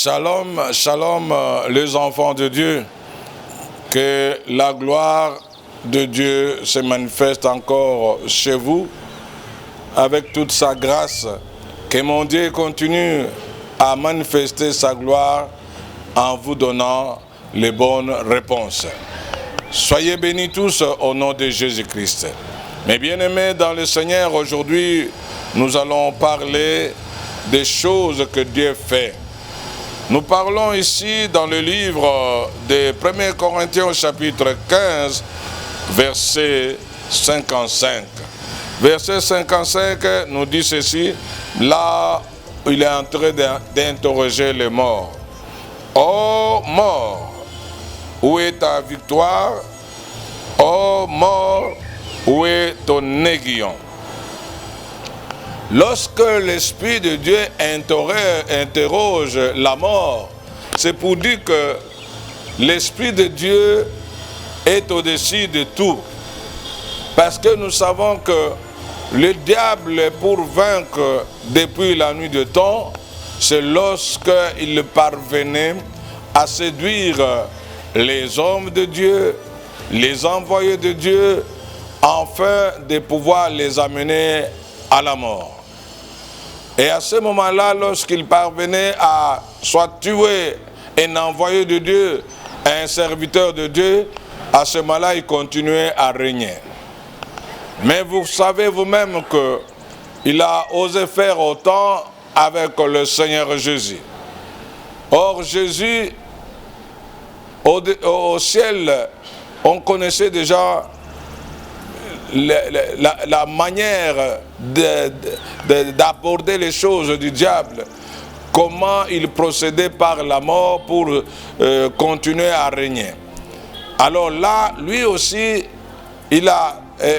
Shalom, shalom les enfants de Dieu, que la gloire de Dieu se manifeste encore chez vous avec toute sa grâce, que mon Dieu continue à manifester sa gloire en vous donnant les bonnes réponses. Soyez bénis tous au nom de Jésus-Christ. Mes bien-aimés dans le Seigneur, aujourd'hui, nous allons parler des choses que Dieu fait. Nous parlons ici dans le livre de 1 Corinthiens au chapitre 15, verset 55. Verset 55 nous dit ceci, là il est en train d'interroger les morts. Ô mort, où est ta victoire? Ô mort, où est ton aiguillon? Lorsque l'Esprit de Dieu interroge la mort, c'est pour dire que l'Esprit de Dieu est au-dessus de tout. Parce que nous savons que le pour vaincre depuis la nuit de temps, c'est lorsqu'il parvenait à séduire les hommes de Dieu, les envoyés de Dieu, afin de pouvoir les amener à la mort. Et à ce moment-là, lorsqu'il parvenait à soit tuer un envoyé de Dieu, un serviteur de Dieu, à ce moment-là, il continuait à régner. Mais vous savez vous-même qu'il a osé faire autant avec le Seigneur Jésus. Or, Jésus, au ciel, on connaissait déjà la manière d'aborder les choses du diable, comment il procédait par la mort pour continuer à régner. Alors là, lui aussi,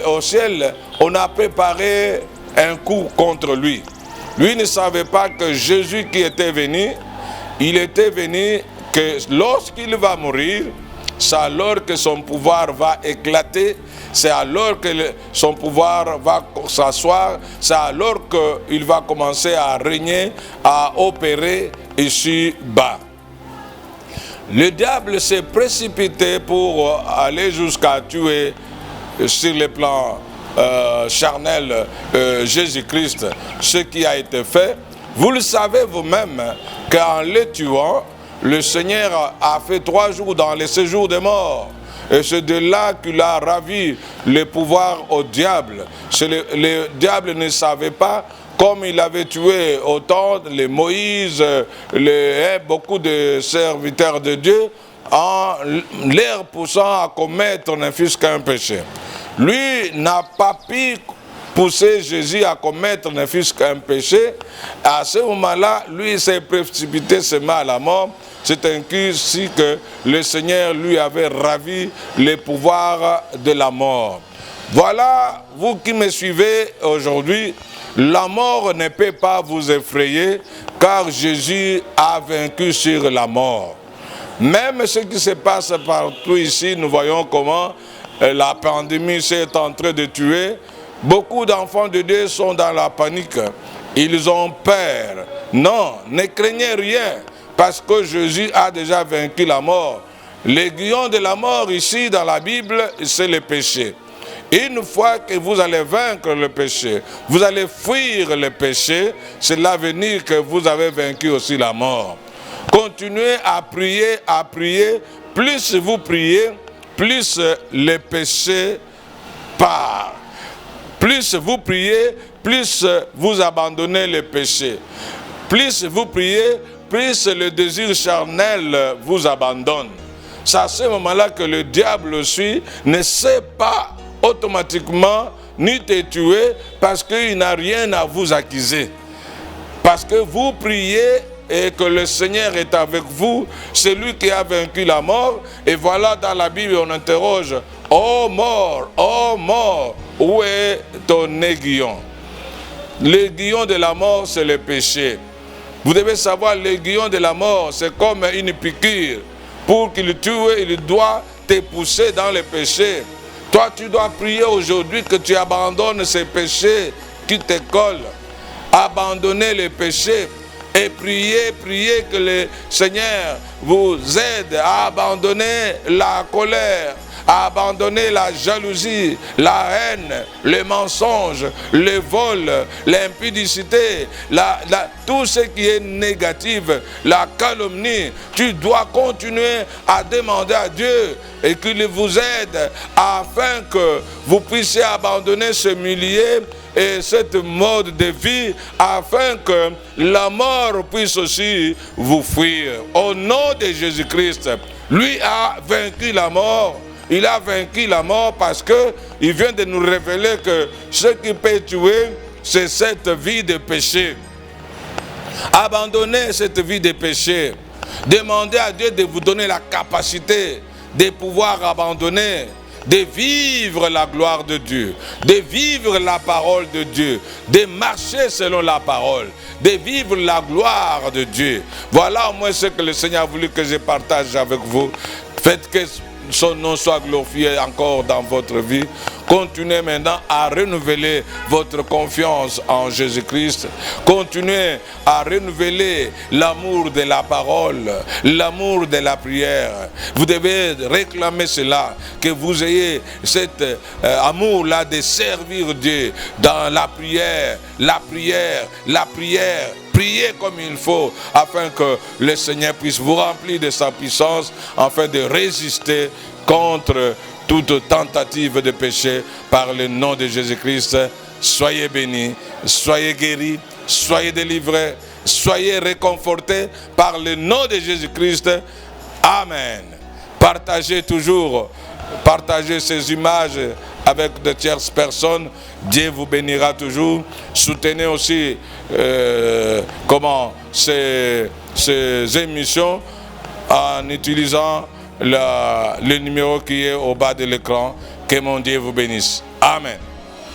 au ciel, on a préparé un coup contre lui. Lui ne savait pas que Jésus qui était venu, il était venu que lorsqu'il va mourir, c'est alors que son pouvoir va éclater, c'est alors que son pouvoir va s'asseoir, c'est alors qu'il va commencer à régner, à opérer ici-bas. Le diable s'est précipité pour aller jusqu'à tuer sur le plan charnel Jésus-Christ, ce qui a été fait. Vous le savez vous-même qu'en le tuant, le Seigneur a fait 3 jours dans les séjours des morts. Et c'est de là qu'il a ravi le pouvoir au diable. Le diable ne savait pas, comme il avait tué autant les Moïse, beaucoup de serviteurs de Dieu, en leur poussant à commettre ne fût-ce qu'un péché. Lui n'a pas pu pousser Jésus à commettre ne fût-ce qu'un péché. À ce moment-là, lui s'est précipité seulement à la mort. C'est ainsi que le Seigneur lui avait ravi les pouvoirs de la mort. Voilà, vous qui me suivez aujourd'hui, la mort ne peut pas vous effrayer, car Jésus a vaincu sur la mort. Même ce qui se passe partout ici, nous voyons comment la pandémie s'est en train de tuer. Beaucoup d'enfants de Dieu sont dans la panique. Ils ont peur. Non, ne craignez rien, parce que Jésus a déjà vaincu la mort. L'aiguillon de la mort ici dans la Bible, c'est le péché. Une fois que vous allez vaincre le péché, vous allez fuir le péché, c'est l'avenir que vous avez vaincu aussi la mort. Continuez à prier. Plus vous priez, plus le péché part. Plus vous priez, plus vous abandonnez le péché. Plus vous priez, plus le désir charnel vous abandonne. C'est à ce moment-là que le diable aussi ne sait pas automatiquement ni te tuer, parce qu'il n'a rien à vous accuser. Parce que vous priez et que le Seigneur est avec vous, c'est lui qui a vaincu la mort. Et voilà, dans la Bible, on interroge, ô mort, où est ton aiguillon? L'aiguillon de la mort, c'est le péché. Vous devez savoir, l'aiguillon de la mort, c'est comme une piqûre. Pour qu'il tue, il doit te pousser dans le péché. Toi, tu dois prier aujourd'hui que tu abandonnes ces péchés qui te collent. Abandonner les péchés. Et priez, priez que le Seigneur vous aide à abandonner la colère, à abandonner la jalousie, la haine, le mensonge, le vol, l'impudicité, tout ce qui est négatif, la calomnie. Tu dois continuer à demander à Dieu et qu'il vous aide afin que vous puissiez abandonner ce milieu et cette mode de vie, afin que la mort puisse aussi vous fuir. Au nom de Jésus-Christ, lui a vaincu la mort. Il a vaincu la mort parce qu'il vient de nous révéler que ce qui peut tuer, c'est cette vie de péché. Abandonnez cette vie de péché. Demandez à Dieu de vous donner la capacité de pouvoir abandonner, de vivre la gloire de Dieu, de vivre la parole de Dieu, de marcher selon la parole, de vivre la gloire de Dieu. Voilà au moins ce que le Seigneur a voulu que je partage avec vous. Faites que son nom soit glorifié encore dans votre vie. Continuez maintenant à renouveler votre confiance en Jésus-Christ. Continuez à renouveler l'amour de la parole, l'amour de la prière. Vous devez réclamer cela, que vous ayez cet amour-là de servir Dieu dans la prière, la prière, la prière. Priez comme il faut afin que le Seigneur puisse vous remplir de sa puissance afin de résister contre toute tentative de péché par le nom de Jésus-Christ. Soyez bénis, soyez guéris, soyez délivrés, soyez réconfortés par le nom de Jésus-Christ. Amen. Partagez toujours, partagez ces images avec de tierces personnes. Dieu vous bénira toujours. Soutenez aussi ces émissions en utilisant le numéro qui est au bas de l'écran. Que mon Dieu vous bénisse. Amen.